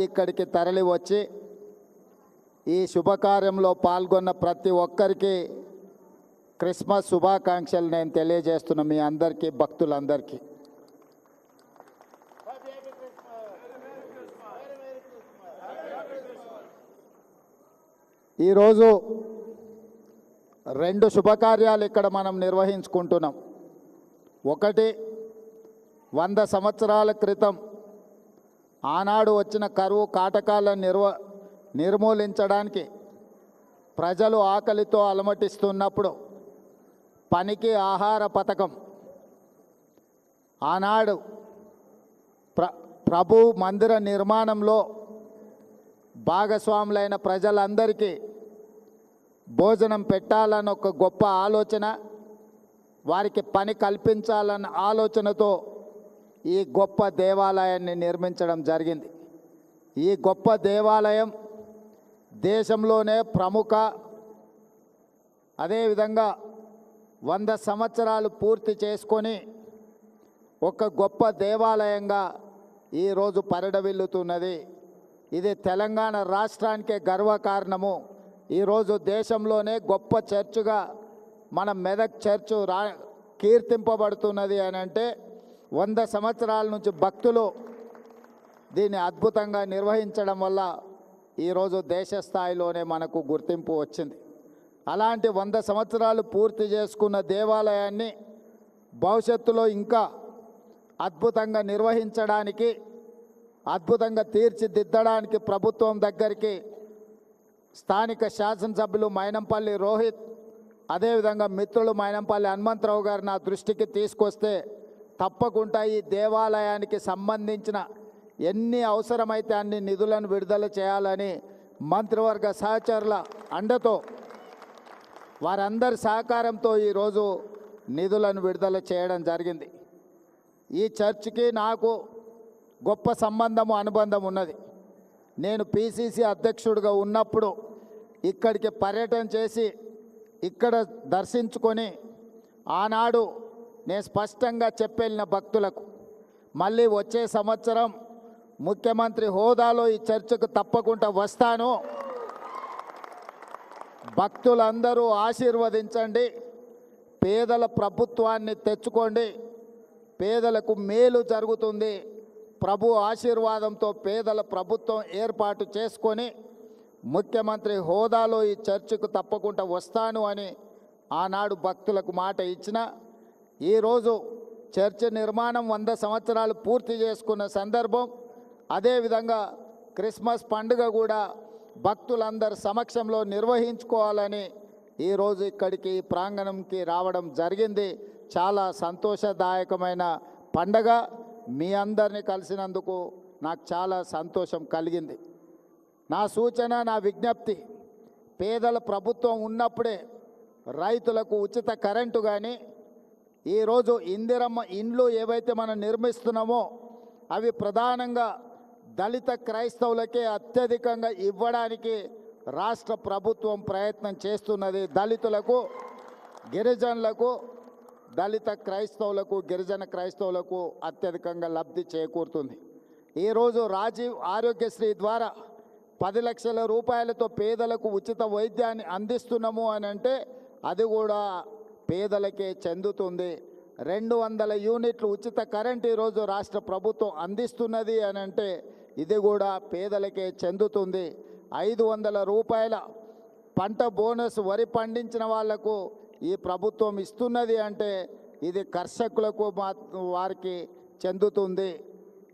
ఇక్కడికి తరలి వచ్చి ఈ శుభకార్యంలో పాల్గొన్న ప్రతి ఒక్కరికి క్రిస్మస్ శుభాకాంక్షలు నేను తెలియజేస్తున్న మీ అందరికీ, భక్తులందరికీ. ఈరోజు రెండు శుభకార్యాలు ఇక్కడ మనం నిర్వహించుకుంటున్నాం. ఒకటి, 100 సంవత్సరాల క్రితం ఆనాడు వచ్చిన కరువు కాటకాలను నిర్మూలించడానికి ప్రజలు ఆకలితో అలమటిస్తున్నప్పుడు పనికి ఆహార పథకం ఆనాడు ప్రభు మందిర నిర్మాణంలో భాగస్వాములైన ప్రజలందరికీ భోజనం పెట్టాలన్న ఒక గొప్ప ఆలోచన, వారికి పని కల్పించాలన్న ఆలోచనతో ఈ గొప్ప దేవాలయాన్ని నిర్మించడం జరిగింది. ఈ గొప్ప దేవాలయం దేశంలోనే ప్రముఖ, అదేవిధంగా 100 సంవత్సరాలు పూర్తి చేసుకొని ఒక గొప్ప దేవాలయంగా ఈరోజు పరిడవిల్లుతున్నది. ఇది తెలంగాణ రాష్ట్రానికే గర్వకారణము. ఈరోజు దేశంలోనే గొప్ప చర్చుగా మన మెదక్ చర్చు కీర్తింపబడుతున్నది అని అంటే 100 సంవత్సరాల నుంచి భక్తులు దీన్ని అద్భుతంగా నిర్వహించడం వల్ల ఈరోజు దేశ స్థాయిలోనే మనకు గుర్తింపు వచ్చింది. అలాంటి 100 సంవత్సరాలు పూర్తి చేసుకున్న దేవాలయాన్ని భవిష్యత్తులో ఇంకా అద్భుతంగా నిర్వహించడానికి, అద్భుతంగా తీర్చిదిద్దడానికి ప్రభుత్వం దగ్గరికి స్థానిక శాసనసభ్యులు మైనంపల్లి రోహిత్, అదేవిధంగా మిత్రులు మైనంపల్లి హనుమంతరావు గారు నా దృష్టికి తీసుకొస్తే తప్పకుండా ఈ దేవాలయానికి సంబంధించిన ఎన్ని అవసరమైతే అన్ని నిధులను విడుదల చేయాలని మంత్రివర్గ సహచరుల అండతో, వారందరి సహకారంతో ఈరోజు నిధులను విడుదల చేయడం జరిగింది. ఈ చర్చికి నాకు గొప్ప సంబంధము, అనుబంధం ఉన్నది. నేను పిసిసి అధ్యక్షుడిగా ఉన్నప్పుడు ఇక్కడికి పర్యటన చేసి ఇక్కడ దర్శించుకొని ఆనాడు నేను స్పష్టంగా చెప్పెళ్ళిన భక్తులకు, మళ్ళీ వచ్చే సంవత్సరం ముఖ్యమంత్రి హోదాలో ఈ చర్చకు తప్పకుండా వస్తాను, భక్తులందరూ ఆశీర్వదించండి, పేదల ప్రభుత్వాన్ని తెచ్చుకోండి, పేదలకు మేలు జరుగుతుంది, ప్రభు ఆశీర్వాదంతో పేదల ప్రభుత్వం ఏర్పాటు చేసుకొని ముఖ్యమంత్రి హోదాలో ఈ చర్చకు తప్పకుండా వస్తాను అని ఆనాడు భక్తులకు మాట ఇచ్చిన, ఈరోజు చర్చ్ నిర్మాణం 100 సంవత్సరాలు పూర్తి చేసుకున్న సందర్భం, అదేవిధంగా క్రిస్మస్ పండుగ కూడా భక్తులందరి సమక్షంలో నిర్వహించుకోవాలని ఈరోజు ఇక్కడికి ప్రాంగణంకి రావడం జరిగింది. చాలా సంతోషదాయకమైన పండగ. మీ అందరినీ కలిసినందుకు నాకు చాలా సంతోషం కలిగింది. నా సూచన, నా విజ్ఞప్తి, పేదల ప్రభుత్వం ఉన్నప్పుడే రైతులకు ఉచిత కరెంటు కానీ, ఈరోజు ఇందిరమ్మ ఇండ్లు ఏవైతే మనం నిర్మిస్తున్నామో అవి ప్రధానంగా దళిత క్రైస్తవులకే అత్యధికంగా ఇవ్వడానికి రాష్ట్ర ప్రభుత్వం ప్రయత్నం చేస్తున్నది. దళితులకు, గిరిజనులకు, దళిత క్రైస్తవులకు, గిరిజన క్రైస్తవులకు అత్యధికంగా లబ్ధి చేకూరుతుంది. ఈరోజు రాజీవ్ ఆరోగ్యశ్రీ ద్వారా 10 లక్షల రూపాయలతో పేదలకు ఉచిత వైద్యాన్ని అందిస్తున్నాము అని అంటే అది కూడా పేదలకే చెందుతుంది. 200 యూనిట్లు ఉచిత కరెంట్ ఈరోజు రాష్ట్ర ప్రభుత్వం అందిస్తున్నది అని అంటే ఇది కూడా పేదలకే చెందుతుంది. 500 రూపాయల పంట బోనస్ వరి పండించిన వాళ్లకు ఈ ప్రభుత్వం ఇస్తున్నది అంటే ఇది కర్షకులకు వారికి చెందుతుంది.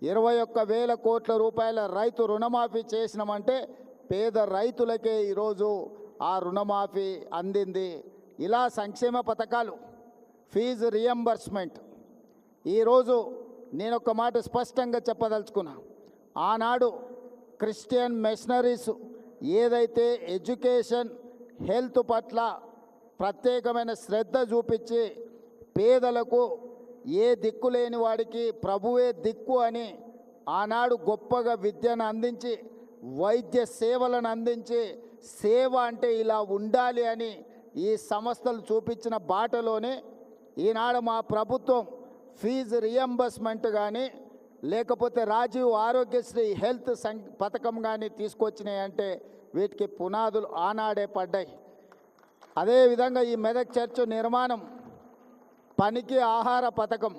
21,000 కోట్ల రూపాయల రైతు రుణమాఫీ చేసినామంటే పేద రైతులకే ఈరోజు ఆ రుణమాఫీ అందింది. ఇలా సంక్షేమ పథకాలు, ఫీజు రియంబర్స్మెంట్. ఈరోజు నేను ఒక మాట స్పష్టంగా చెప్పదలుచుకున్నా, ఆనాడు క్రిస్టియన్ మిషనరీస్ ఏదైతే ఎడ్యుకేషన్, హెల్త్ పట్ల ప్రత్యేకమైన శ్రద్ధ చూపించి పేదలకు, ఏ దిక్కు లేని వాడికి ప్రభువే దిక్కు అని ఆనాడు గొప్పగా విద్యను అందించి, వైద్య సేవలను అందించి, సేవ అంటే ఇలా ఉండాలి అని ఈ సంస్థలు చూపించిన బాటలోనే ఈనాడు మా ప్రభుత్వం ఫీజు రియంబర్స్మెంట్ కానీ, లేకపోతే రాజీవ్ ఆరోగ్యశ్రీ హెల్త్ పథకం కానీ తీసుకొచ్చినాయి అంటే వీటికి పునాదులు ఆనాడే పడ్డాయి. అదేవిధంగా ఈ మెదక్ చర్చ్ నిర్మాణం, పనికి ఆహార పథకం,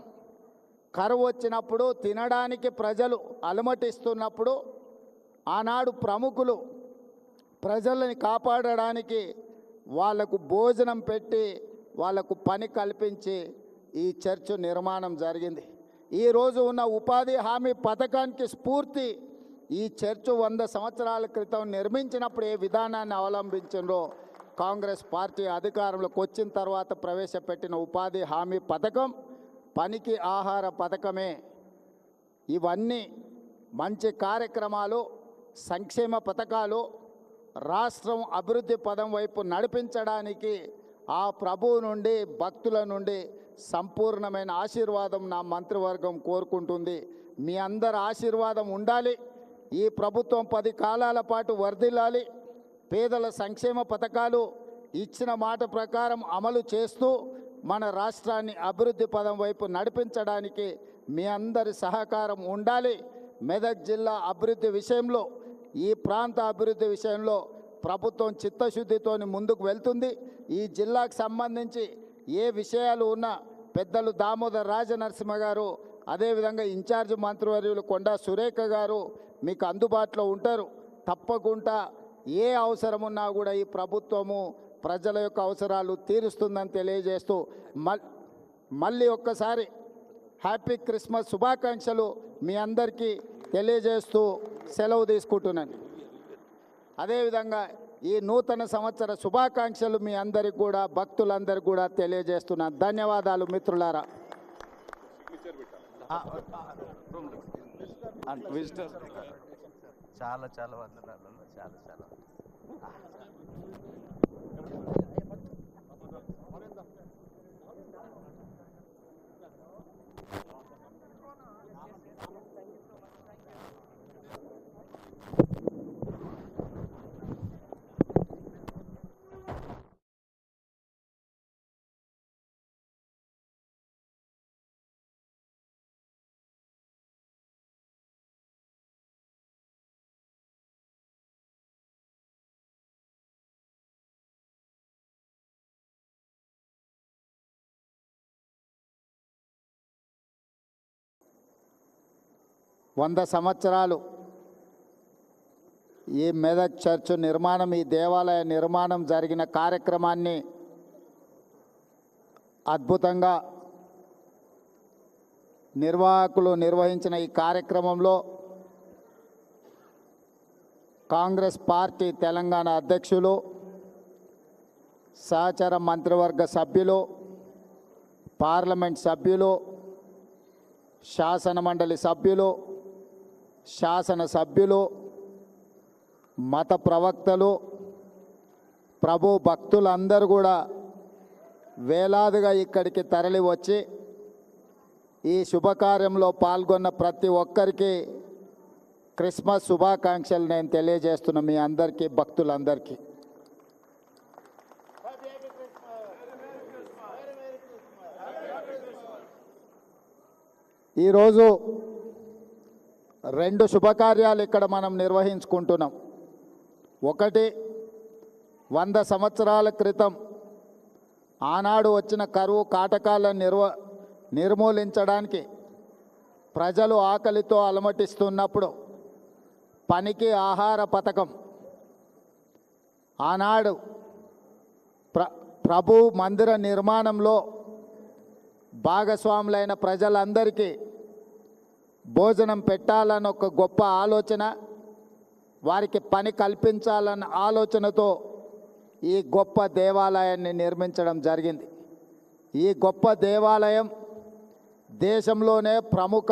కరువు వచ్చినప్పుడు తినడానికి ప్రజలు అలమటిస్తున్నప్పుడు ఆనాడు ప్రముఖులు ప్రజలని కాపాడడానికి వాళ్లకు భోజనం పెట్టి వాళ్లకు పని కల్పించి ఈ చర్చ్ నిర్మాణం జరిగింది. ఈరోజు ఉన్న ఉపాధి హామీ పథకానికి స్ఫూర్తి ఈ చర్చ్ 100 సంవత్సరాల క్రితం నిర్మించినప్పుడు ఏ విధానాన్ని అవలంబించిందో కాంగ్రెస్ పార్టీ అధికారంలోకి వచ్చిన తర్వాత ప్రవేశపెట్టిన ఉపాధి హామీ పథకం, పనికి ఆహార పథకమే. ఇవన్నీ మంచి కార్యక్రమాలు, సంక్షేమ పథకాలు రాష్ట్రం అభివృద్ధి పదం వైపు నడిపించడానికి ఆ ప్రభువు నుండి, భక్తుల నుండి సంపూర్ణమైన ఆశీర్వాదం నా మంత్రివర్గం కోరుకుంటుంది. మీ అందరి ఆశీర్వాదం ఉండాలి. ఈ ప్రభుత్వం 10 కాలాల పాటు వర్ధిల్లాలి. పేదల సంక్షేమ పథకాలు ఇచ్చిన మాట ప్రకారం అమలు చేస్తూ మన రాష్ట్రాన్ని అభివృద్ధి పదం వైపు నడిపించడానికి మీ అందరి సహకారం ఉండాలి. మెదక్ జిల్లా అభివృద్ధి విషయంలో, ఈ ప్రాంత అభివృద్ధి విషయంలో ప్రభుత్వం చిత్తశుద్ధితో ముందుకు వెళ్తుంది. ఈ జిల్లాకు సంబంధించి ఏ విషయాలు ఉన్నా పెద్దలు దామోదర్ రాజనరసింహ గారు, అదేవిధంగా ఇన్ఛార్జ్ మంత్రివర్యులు కొండా సురేఖ గారు మీకు అందుబాటులో ఉంటారు. తప్పకుండా ఏ అవసరం ఉన్నా కూడా ఈ ప్రభుత్వము ప్రజల యొక్క అవసరాలు తీరుస్తుందని తెలియజేస్తూ మళ్ళీ ఒక్కసారి హ్యాపీ క్రిస్మస్ శుభాకాంక్షలు మీ అందరికీ తెలియజేస్తూ సెలవు తీసుకుంటున్నాను. అదేవిధంగా ఈ నూతన సంవత్సర శుభాకాంక్షలు మీ అందరికి కూడా, భక్తులందరికీ కూడా తెలియజేస్తున్నాను. ధన్యవాదాలు మిత్రులారా. చాలా చాలా వందనాలు. చాలా చాలా వంద సంవత్సరాలు ఈ మెదక్ చర్చ్ నిర్మాణం, ఈ దేవాలయ నిర్మాణం జరిగిన కార్యక్రమాన్ని అద్భుతంగా నిర్వాహకులు నిర్వహించిన ఈ కార్యక్రమంలో కాంగ్రెస్ పార్టీ తెలంగాణ అధ్యక్షులు, సహచర మంత్రివర్గ సభ్యులు, పార్లమెంట్ సభ్యులు, శాసన మండలి సభ్యులు, శాసన సభ్యులు, మత ప్రవక్తలు, ప్రభు భక్తులందరూ కూడా వేలాదిగా ఇక్కడికి తరలి వచ్చి ఈ శుభకార్యంలో పాల్గొన్న ప్రతి ఒక్కరికి క్రిస్మస్ శుభాకాంక్షలు నేను తెలియజేస్తున్నా మీ అందరికీ, భక్తులందరికీ. ఈరోజు 2 శుభకార్యాలు ఇక్కడ మనం నిర్వహించుకుంటున్నాం. ఒకటి, 100 సంవత్సరాల క్రితం ఆనాడు వచ్చిన కరువు కాటకాలను నిర్మూలించడానికి ప్రజలు ఆకలితో అలమటిస్తున్నప్పుడు పనికి ఆహార పథకం, ఆనాడు ప్రభు మందిర నిర్మాణంలో భాగస్వాములైన ప్రజలందరికీ భోజనం పెట్టాలన్న ఒక గొప్ప ఆలోచన, వారికి పని కల్పించాలన్న ఆలోచనతో ఈ గొప్ప దేవాలయాన్ని నిర్మించడం జరిగింది. ఈ గొప్ప దేవాలయం దేశంలోనే ప్రముఖ,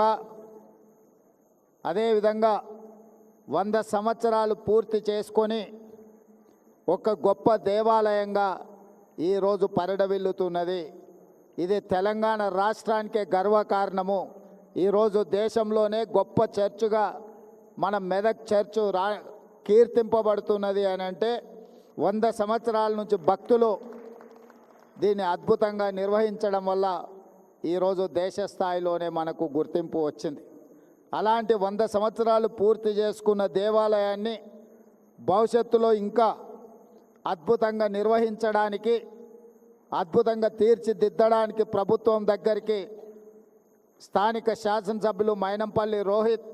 అదేవిధంగా 100 సంవత్సరాలు పూర్తి చేసుకొని ఒక గొప్ప దేవాలయంగా ఈరోజు పరిడవిల్లుతున్నది. ఇది తెలంగాణ రాష్ట్రానికే గర్వకారణము. ఈరోజు దేశంలోనే గొప్ప చర్చుగా మన మెదక్ చర్చు కీర్తింపబడుతున్నది అని అంటే 100 సంవత్సరాల నుంచి భక్తులు దీన్ని అద్భుతంగా నిర్వహించడం వల్ల ఈరోజు దేశ స్థాయిలోనే మనకు గుర్తింపు వచ్చింది. అలాంటి 100 సంవత్సరాలు పూర్తి చేసుకున్న దేవాలయాన్ని భవిష్యత్తులో ఇంకా అద్భుతంగా నిర్వహించడానికి, అద్భుతంగా తీర్చిదిద్దడానికి ప్రభుత్వం దగ్గరికి స్థానిక శాసనసభ్యులు మైనంపల్లి రోహిత్,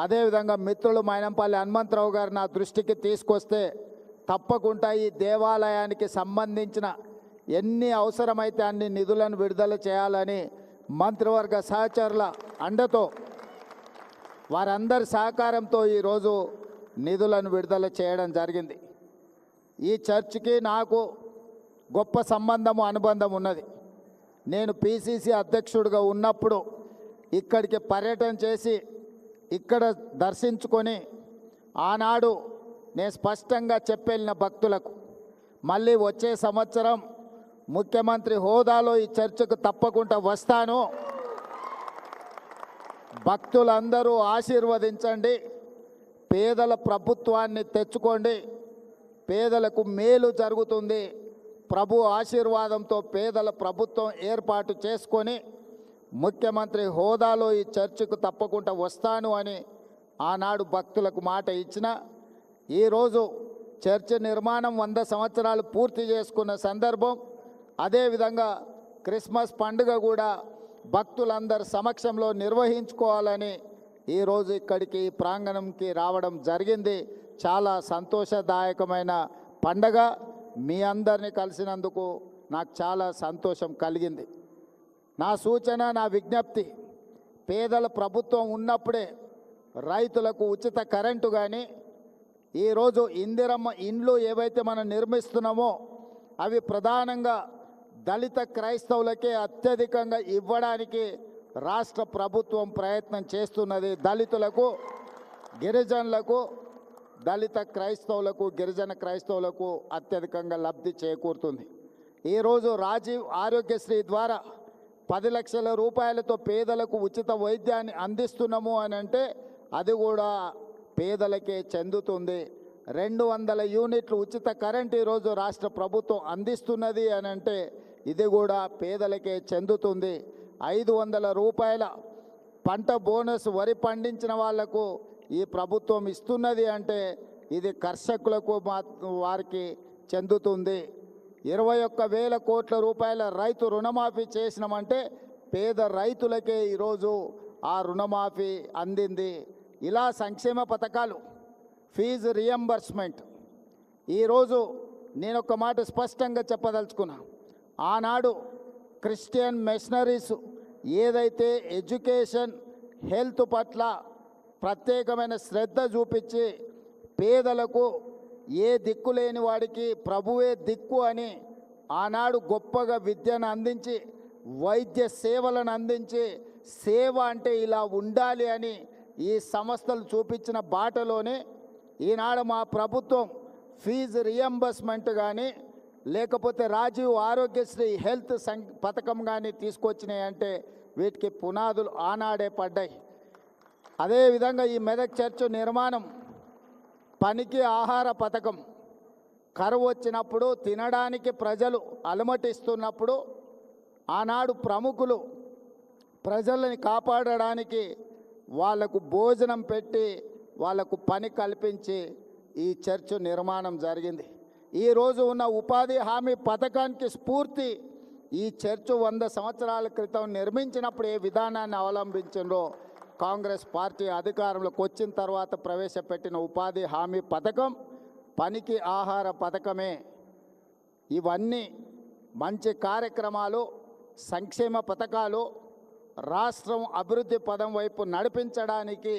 అదేవిధంగా మిత్రులు మైనంపల్లి హనుమంతరావు గారు నా దృష్టికి తీసుకొస్తే తప్పకుండా ఈ దేవాలయానికి సంబంధించిన ఎన్ని అవసరమైతే అన్ని నిధులను విడుదల చేయాలని మంత్రివర్గ సహచరుల అండతో, వారందరి సహకారంతో ఈరోజు నిధులను విడుదల చేయడం జరిగింది. ఈ చర్చికి నాకు గొప్ప సంబంధము, అనుబంధం ఉన్నది. నేను పిసిసి అధ్యక్షుడిగా ఉన్నప్పుడు ఇక్కడికి పర్యటన చేసి ఇక్కడ దర్శించుకొని ఆనాడు నేను స్పష్టంగా చెప్పెళ్ళిన భక్తులకు మళ్ళీ వచ్చే సంవత్సరం ముఖ్యమంత్రి హోదాలో ఈ చర్చకు తప్పకుండా వస్తాను, భక్తులందరూ ఆశీర్వదించండి, పేదల ప్రభుత్వాన్ని తెచ్చుకోండి, పేదలకు మేలు జరుగుతుంది, ప్రభు ఆశీర్వాదంతో పేదల ప్రభుత్వం ఏర్పాటు చేసుకొని ముఖ్యమంత్రి హోదాలో ఈ చర్చికి తప్పకుండా వస్తాను అని ఆనాడు భక్తులకు మాట ఇచ్చిన. ఈరోజు చర్చి నిర్మాణం 100 సంవత్సరాలు పూర్తి చేసుకున్న సందర్భం, అదేవిధంగా క్రిస్మస్ పండుగ కూడా భక్తులందరి సమక్షంలో నిర్వహించుకోవాలని ఈరోజు ఇక్కడికి ప్రాంగణంకి రావడం జరిగింది. చాలా సంతోషదాయకమైన పండగ. మీ అందరినీ కలిసినందుకు నాకు చాలా సంతోషం కలిగింది. నా సూచన, నా విజ్ఞప్తి, పేదల ప్రభుత్వం ఉన్నప్పుడే రైతులకు ఉచిత కరెంటు కానీ, ఈరోజు ఇందిరమ్మ ఇండ్లు ఏవైతే మనం నిర్మిస్తున్నామో అవి ప్రధానంగా దళిత క్రైస్తవులకే అత్యధికంగా ఇవ్వడానికి రాష్ట్ర ప్రభుత్వం ప్రయత్నం చేస్తున్నది. దళితులకు, గిరిజనులకు, దళిత క్రైస్తవులకు, గిరిజన క్రైస్తవులకు అత్యధికంగా లబ్ధి చేకూరుతుంది. ఈరోజు రాజీవ్ ఆరోగ్యశ్రీ ద్వారా 10 లక్షల రూపాయలతో పేదలకు ఉచిత వైద్యాన్ని అందిస్తున్నాము అని అంటే అది కూడా పేదలకే చెందుతుంది. 200 యూనిట్లు ఉచిత కరెంట్ ఈరోజు రాష్ట్ర ప్రభుత్వం అందిస్తున్నది అని అంటే ఇది కూడా పేదలకే చెందుతుంది. 500 రూపాయల పంట బోనస్ వరి పండించిన వాళ్లకు ఈ ప్రభుత్వం ఇస్తున్నది అంటే ఇది కర్షకులకు వారికి చెందుతుంది. 21,000 కోట్ల రూపాయల రైతు రుణమాఫీ చేసినామంటే పేద రైతులకే ఈరోజు ఆ రుణమాఫీ అందింది. ఇలా సంక్షేమ పథకాలు, ఫీజు రియంబర్స్మెంట్. ఈరోజు నేను ఒక మాట స్పష్టంగా చెప్పదలుచుకున్నా. ఆనాడు క్రిస్టియన్ మిషనరీస్ ఏదైతే ఎడ్యుకేషన్, హెల్త్ పట్ల ప్రత్యేకమైన శ్రద్ధ చూపించి పేదలకు, ఏ దిక్కు లేని వాడికి ప్రభువే దిక్కు అని ఆనాడు గొప్పగా విద్యను అందించి, వైద్య సేవలను అందించి, సేవ అంటే ఇలా ఉండాలి అని ఈ సంస్థలు చూపించిన బాటలోనే ఈనాడు మా ప్రభుత్వం ఫీజు రియంబర్స్మెంట్ కానీ, లేకపోతే రాజీవ్ ఆరోగ్యశ్రీ హెల్త్ పథకం కానీ తీసుకొచ్చినాయంటే వీటికి పునాదులు ఆనాడే పడ్డాయి. అదేవిధంగా ఈ మెదక్ చర్చ్ నిర్మాణం, పనికి ఆహార పథకం, కరువు వచ్చినప్పుడు తినడానికి ప్రజలు అలమటిస్తున్నప్పుడు ఆనాడు ప్రముఖులు ప్రజలని కాపాడడానికి వాళ్లకు భోజనం పెట్టి వాళ్లకు పని కల్పించి ఈ చర్చ్ నిర్మాణం జరిగింది. ఈరోజు ఉన్న ఉపాధి హామీ పథకానికి స్ఫూర్తి ఈ చర్చ్ 100 సంవత్సరాల క్రితం నిర్మించినప్పుడు ఏ విధానాన్ని అవలంబించిందో కాంగ్రెస్ పార్టీ అధికారంలోకి వచ్చిన తర్వాత ప్రవేశపెట్టిన ఉపాధి హామీ పథకం, పనికి ఆహార పథకమే. ఇవన్నీ మంచి కార్యక్రమాలు, సంక్షేమ పథకాలు రాష్ట్రం అభివృద్ధి పదం వైపు నడిపించడానికి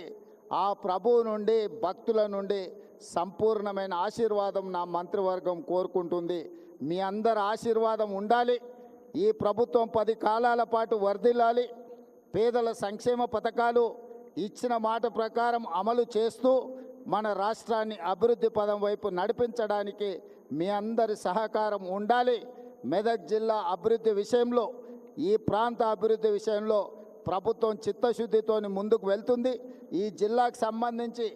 ఆ ప్రభువు నుండి, భక్తుల నుండి సంపూర్ణమైన ఆశీర్వాదం నా మంత్రివర్గం కోరుకుంటుంది. మీ అందరి ఆశీర్వాదం ఉండాలి. ఈ ప్రభుత్వం 10 కాలాల పాటు వర్ధిల్లాలి. పేదల సంక్షేమ పథకాలు ఇచ్చిన మాట ప్రకారం అమలు చేస్తూ మన రాష్ట్రాన్ని అభివృద్ధి పదం వైపు నడిపించడానికి మీ అందరి సహకారం ఉండాలి. మెదక్ జిల్లా అభివృద్ధి విషయంలో, ఈ ప్రాంత అభివృద్ధి విషయంలో ప్రభుత్వం చిత్తశుద్ధితో ముందుకు వెళ్తుంది. ఈ జిల్లాకు సంబంధించి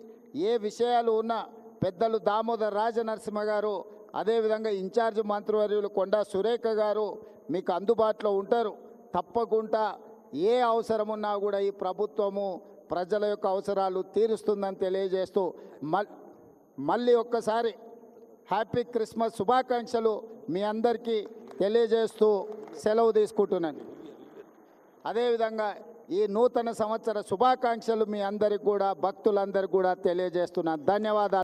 ఏ విషయాలు ఉన్నా పెద్దలు దామోదర్ రాజనరసింహ గారు, అదేవిధంగా ఇన్ఛార్జ్ మంత్రివర్యులు కొండా సురేఖ గారు మీకు అందుబాటులో ఉంటారు. తప్పకుండా ఏ అవసరం ఉన్నా కూడా ఈ ప్రభుత్వము ప్రజల యొక్క అవసరాలు తీరుస్తుందని తెలియజేస్తూ మళ్ళీ ఒక్కసారి హ్యాపీ క్రిస్మస్ శుభాకాంక్షలు మీ అందరికీ తెలియజేస్తూ సెలవు తీసుకుంటున్నాను. అదేవిధంగా ఈ నూతన సంవత్సర శుభాకాంక్షలు మీ అందరికి కూడా భక్తులందరికీ కూడా తెలియజేస్తున్నాను. ధన్యవాదాలు.